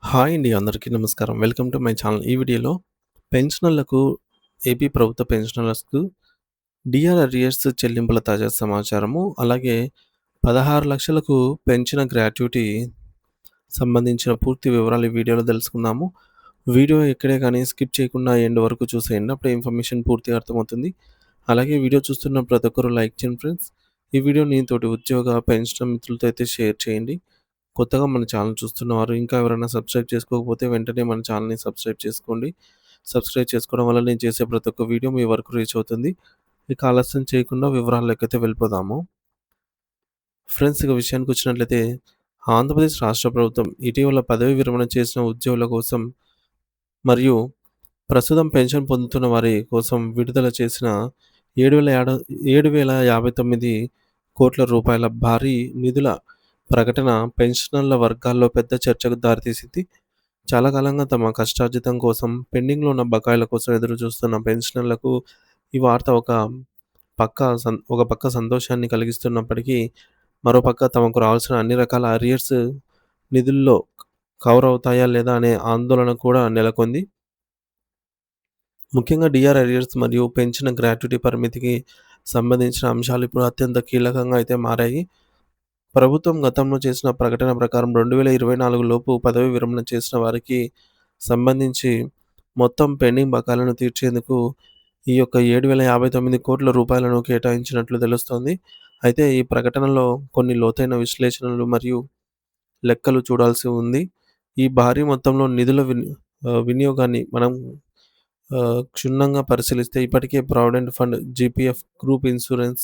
Hi అండి. అందరికీ నమస్కారం. Welcome to my channel. ఈ వీడియోలో పెన్షనర్లకు ఏపీ ప్రభుత్వ పెన్షనర్స్‌కు డీఆర్ అరియర్స్ చెల్లింపుల తాజా సమాచారము, అలాగే 16,00,000కు పెంచిన గ్రాట్యుటీ సంబంధించిన పూర్తి వివరాలు ఈ వీడియోలో తెలుసుకుందాము. వీడియో ఎక్కడే గానీ స్కిప్ చేయకుండా ఎండ్ వరకు చూసేయండి. అప్పుడే ఇన్ఫర్మేషన్ పూర్తిగా అర్థమవుతుంది. అలాగే వీడియో చూస్తున్న ప్రతి ఒక్కరు లైక్ చేయండి ఫ్రెండ్స్. ఈ వీడియోని తోటి ఉద్యోగ, పెన్షనర్ మిత్రులతో అయితే షేర్ చేయండి. కొత్తగా మన ఛానల్ చూస్తున్నవారు ఇంకా ఎవరైనా సబ్స్క్రైబ్ చేసుకోకపోతే వెంటనే మన ఛానల్‌ని సబ్స్క్రైబ్ చేసుకోండి. సబ్స్క్రైబ్ చేసుకోవడం వల్ల నేను చేసే ప్రతి ఒక్క వీడియో మీ వరకు రీచ్ అవుతుంది. ఇక ఆలస్యం చేయకుండా వివరాల్లోకైతే వెళ్ళిపోదాము. ఫ్రెండ్స్, ఇక విషయానికొచ్చినట్లయితే ఆంధ్రప్రదేశ్ రాష్ట్ర ప్రభుత్వం ఇటీవల పదవీ విరమణ చేసిన ఉద్యోగుల కోసం మరియు ప్రస్తుతం పెన్షన్ పొందుతున్న వారి కోసం విడుదల చేసిన 7,059 రూపాయల భారీ నిధుల ప్రకటన పెన్షనర్ల వర్గాల్లో పెద్ద చర్చకు దారితీసింది. చాలా కాలంగా తమ కష్టార్జితం కోసం పెండింగ్‌లో ఉన్న బకాయిల కోసం ఎదురు చూస్తున్న పెన్షనర్లకు ఈ వార్త ఒక పక్క సంతోషాన్ని కలిగిస్తున్నప్పటికీ, మరోపక్క తమకు రావాల్సిన అన్ని రకాల అరియర్స్ నిధుల్లో కవర్ అవుతాయా లేదా అనే ఆందోళన కూడా నెలకొంది. ముఖ్యంగా డీఆర్ అరియర్స్ మరియు పెంచిన గ్రాట్యుటీ పరిమితికి సంబంధించిన అంశాలు ఇప్పుడు అత్యంత కీలకంగా అయితే మారాయి. ప్రభుత్వం గతంలో చేసిన ప్రకటన ప్రకారం 2024 లోపు పదవీ విరమణ చేసిన వారికి సంబంధించి మొత్తం పెండింగ్ బకాయిలను తీర్చేందుకు ఈ యొక్క 7,059 రూపాయలను కేటాయించినట్లు తెలుస్తోంది. అయితే ఈ ప్రకటనలో కొన్ని లోతైన విశ్లేషణలు మరియు లెక్కలు చూడాల్సి ఉంది. ఈ భారీ మొత్తంలో నిధుల వినియోగాన్ని మనం క్షుణ్ణంగా పరిశీలిస్తే ఇప్పటికే provident fund, GPF, group insurance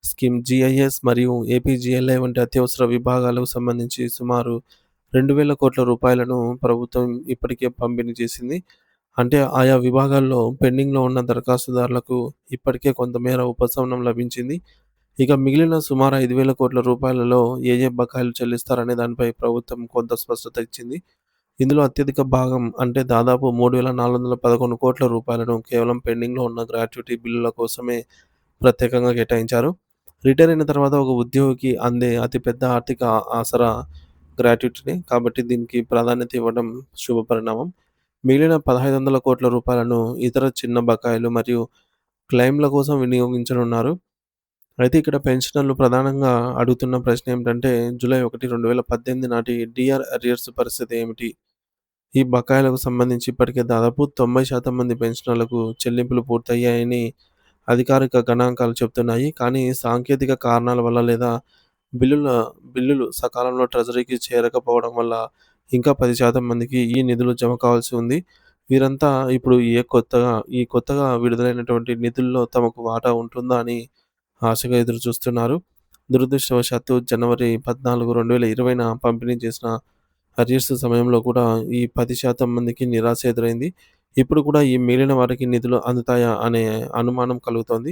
scheme, GIS మరియు ఏపీజీఎల్ఐ వంటి అత్యవసర విభాగాలకు సంబంధించి సుమారు 2,000 రూపాయలను ప్రభుత్వం ఇప్పటికే పంపిణీ చేసింది. అంటే ఆయా విభాగాల్లో పెండింగ్‌లో ఉన్న దరఖాస్తుదారులకు ఇప్పటికే కొంతమేర ఉపశమనం లభించింది. ఇక మిగిలిన సుమారు 5,000 రూపాయలలో ఏ ఏ బకాయిలు చెల్లిస్తారనే దానిపై ప్రభుత్వం కొంత స్పష్టత ఇచ్చింది. ఇందులో అత్యధిక భాగం అంటే దాదాపు 3,411 రూపాయలను కేవలం పెండింగ్‌లో ఉన్న గ్రాట్యుటీ బిల్లుల కోసమే ప్రత్యేకంగా కేటాయించారు. రిటైర్ అయిన తర్వాత ఒక ఉద్యోగికి అందే అతిపెద్ద ఆర్థిక ఆసరా గ్రాట్యుటీనే. కాబట్టి దీనికి ప్రాధాన్యత ఇవ్వడం శుభపరిణామం. మిగిలిన 1,500 రూపాయలను ఇతర చిన్న బకాయిలు మరియు క్లెయిమ్‌ల కోసం వినియోగించనున్నారు. అయితే ఇక్కడ పెన్షనర్లు ప్రధానంగా అడుగుతున్న ప్రశ్న ఏమిటంటే, జూలై 1, 2018 నాటి డీఆర్ అరియర్స్ పరిస్థితి ఏమిటి? ఈ బకాయిలకు సంబంధించి ఇప్పటికే దాదాపు 90% మంది పెన్షనర్లకు చెల్లింపులు పూర్తయ్యాయని అధికారిక గణాంకాలు చెబుతున్నాయి. కానీ సాంకేతిక కారణాల వల్ల లేదా బిల్లుల బిల్లులు సకాలంలో ట్రెజరీకి చేరకపోవడం వల్ల ఇంకా 10% మందికి ఈ నిధులు జమ కావాల్సి ఉంది. వీరంతా ఇప్పుడు ఈ కొత్తగా విడుదలైనటువంటి నిధుల్లో తమకు వాటా ఉంటుందా అని ఆశగా ఎదురుచూస్తున్నారు. దురదృష్టవశాత్తు జనవరి 14, 2020న పంపిణీ చేసిన అరియర్స్ సమయంలో కూడా ఈ 10% మందికి నిరాశ ఎదురైంది. ఇప్పుడు కూడా ఈ మిగిలిన వారికి నిధులు అందుతాయా అనే అనుమానం కలుగుతోంది.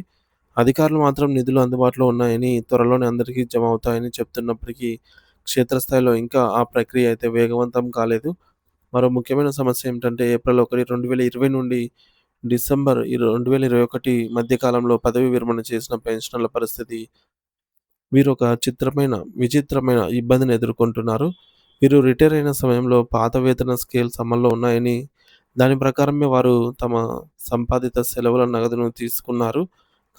అధికారులు మాత్రం నిధులు అందుబాటులో ఉన్నాయని, త్వరలోనే అందరికీ జమ అవుతాయని చెప్తున్నప్పటికీ, క్షేత్రస్థాయిలో ఇంకా ఆ ప్రక్రియ అయితే వేగవంతం కాలేదు. మరో ముఖ్యమైన సమస్య ఏమిటంటే, ఏప్రిల్ 1, 2020 నుండి డిసెంబర్ 2021 మధ్య కాలంలో పదవీ విరమణ చేసిన పెన్షనర్ల పరిస్థితి. వీరొక విచిత్రమైన ఇబ్బందిని ఎదుర్కొంటున్నారు. వీరు రిటైర్ అయిన సమయంలో పాత వేతన స్కేల్స్ అమల్లో ఉన్నాయని, దాని ప్రకారమే వారు తమ సంపాదిత సెలవుల నగదును తీసుకున్నారు.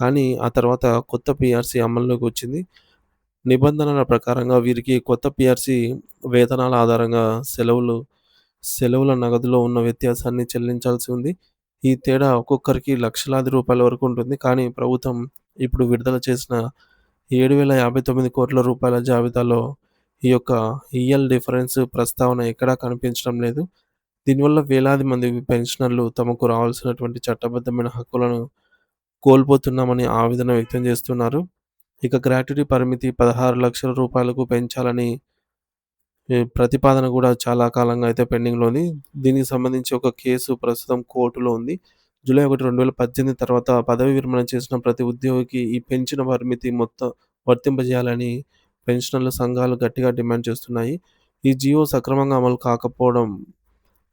కానీ ఆ తర్వాత కొత్త పీఆర్సీ అమల్లోకి వచ్చింది. నిబంధనల ప్రకారంగా వీరికి కొత్త పీఆర్సీ వేతనాల ఆధారంగా సెలవుల నగదులో ఉన్న వ్యత్యాసాన్ని చెల్లించాల్సి ఉంది. ఈ తేడా ఒక్కొక్కరికి లక్షలాది రూపాయల వరకు ఉంటుంది. కానీ ప్రభుత్వం ఇప్పుడు విడుదల చేసిన 7,059 రూపాయల జాబితాలో ఈ యొక్క ఈఎల్ డిఫరెన్స్ ప్రస్తావన ఎక్కడా కనిపించడం లేదు. దీనివల్ల వేలాది మంది పెన్షనర్లు తమకు రావాల్సినటువంటి చట్టబద్ధమైన హక్కులను కోల్పోతున్నామని ఆవేదన వ్యక్తం చేస్తున్నారు. ఇక గ్రాట్యుటీ పరిమితి 16,00,000 రూపాయలకు పెంచాలని ప్రతిపాదన కూడా చాలా కాలంగా అయితే పెండింగ్‌లో ఉంది. దీనికి సంబంధించి ఒక కేసు ప్రస్తుతం కోర్టులో ఉంది. జూలై 1, 2018 తర్వాత పదవీ విరమణ చేసిన ప్రతి ఉద్యోగికి ఈ పెంచిన పరిమితి మొత్తం వర్తింపజేయాలని పెన్షనర్ల సంఘాలు గట్టిగా డిమాండ్ చేస్తున్నాయి. ఈ జీవో సక్రమంగా అమలు కాకపోవడం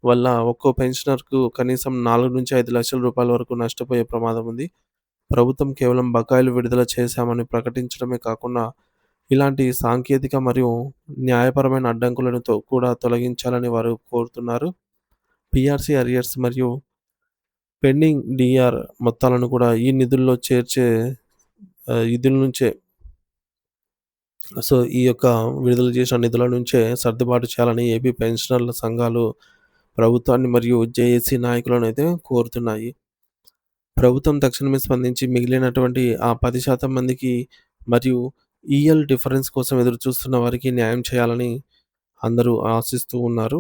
వల్ల ఒక్కో పెన్షనర్‌కు కనీసం 4-5 లక్షల రూపాయల వరకు నష్టపోయే ప్రమాదం ఉంది. ప్రభుత్వం కేవలం బకాయిలు విడుదల చేశామని ప్రకటించడమే కాకుండా ఇలాంటి సాంకేతిక మరియు న్యాయపరమైన అడ్డంకులను కూడా తొలగించాలని వారు కోరుతున్నారు. పీఆర్సీ అరియర్స్ మరియు పెండింగ్ డీఆర్ మొత్తాలను కూడా ఈ నిధుల్లో చేర్చే నిధుల నుంచే ఈ యొక్క విడుదల చేసిన నిధుల నుంచే సర్దుబాటు చేయాలని ఏపీ పెన్షనర్ల సంఘాలు ప్రభుత్వాన్ని మరియు జేఏసీ నాయకులనైతే కోరుతున్నాయి. ప్రభుత్వం తక్షణమే స్పందించి మిగిలినటువంటి ఆ 10% మందికి మరియు ఈఎల్ డిఫరెన్స్ కోసం ఎదురుచూస్తున్న వారికి న్యాయం చేయాలని అందరూ ఆశిస్తూ ఉన్నారు.